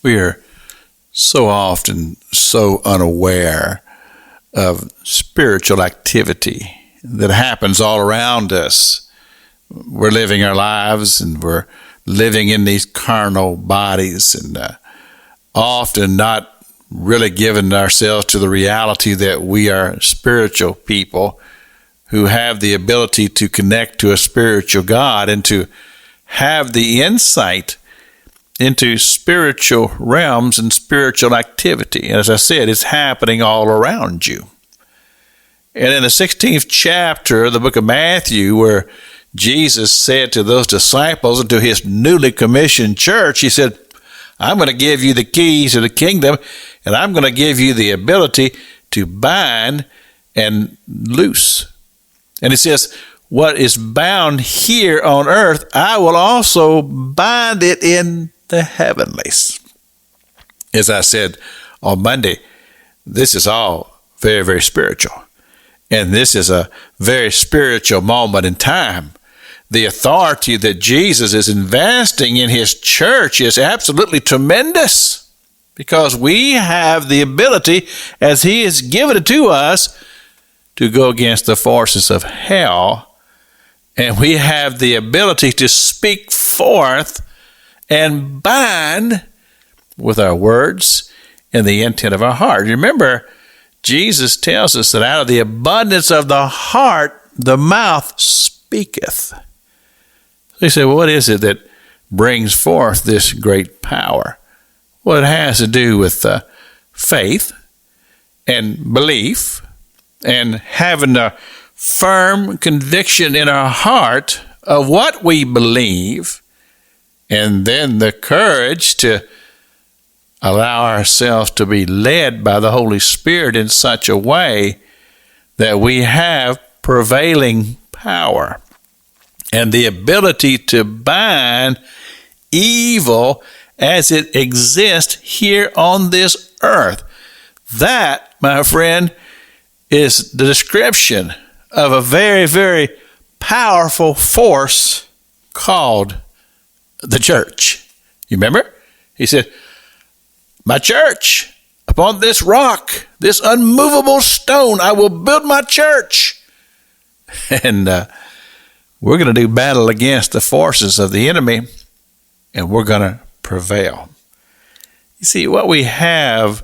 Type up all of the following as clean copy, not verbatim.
We are so often so unaware of spiritual activity that happens all around us. We're living our lives and we're living in these carnal bodies and often not really giving ourselves to the reality that we are spiritual people who have the ability to connect to a spiritual God and to have the insight into spiritual realms and spiritual activity. And as I said, it's happening all around you. And in the 16th chapter of the book of Matthew, where Jesus said to those disciples and to his newly commissioned church, he said, I'm going to give you the keys to the kingdom, and I'm going to give you the ability to bind and loose. And it says, what is bound here on earth, I will also bind it in the heavenlies. As I said on Monday, this is all very, very spiritual. And this is a very spiritual moment in time. The authority that Jesus is investing in his church is absolutely tremendous, because we have the ability, as he has given it to us, to go against the forces of hell. And we have the ability to speak forth and bind with our words and the intent of our heart. Remember, Jesus tells us that out of the abundance of the heart, the mouth speaketh. They say, well, what is it that brings forth this great power? Well, it has to do with faith and belief and having a firm conviction in our heart of what we believe, and then the courage to allow ourselves to be led by the Holy Spirit in such a way that we have prevailing power and the ability to bind evil as it exists here on this earth. That, my friend, is the description of a very, very powerful force called the church. You remember? He said, my church, upon this rock, this unmovable stone, I will build my church. And we're going to do battle against the forces of the enemy, and we're going to prevail. You see, what we have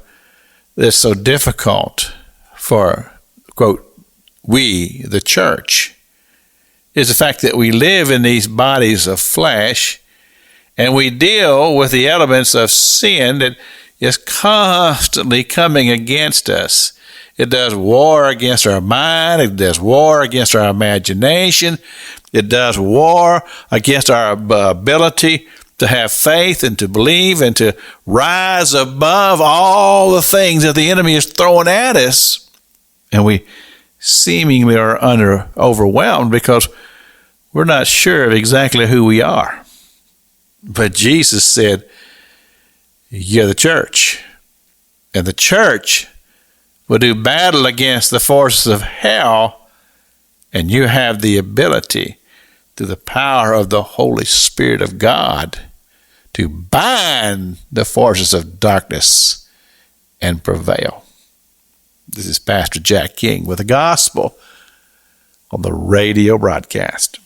that's so difficult for, quote, we, the church, is the fact that we live in these bodies of flesh, and we deal with the elements of sin that is constantly coming against us. It does war against our mind. It does war against our imagination. It does war against our ability to have faith and to believe and to rise above all the things that the enemy is throwing at us. And we seemingly are overwhelmed because we're not sure of exactly who we are. But Jesus said, you're the church. And the church will do battle against the forces of hell, and you have the ability, through the power of the Holy Spirit of God, to bind the forces of darkness and prevail. This is Pastor Jack King with the gospel on the radio broadcast.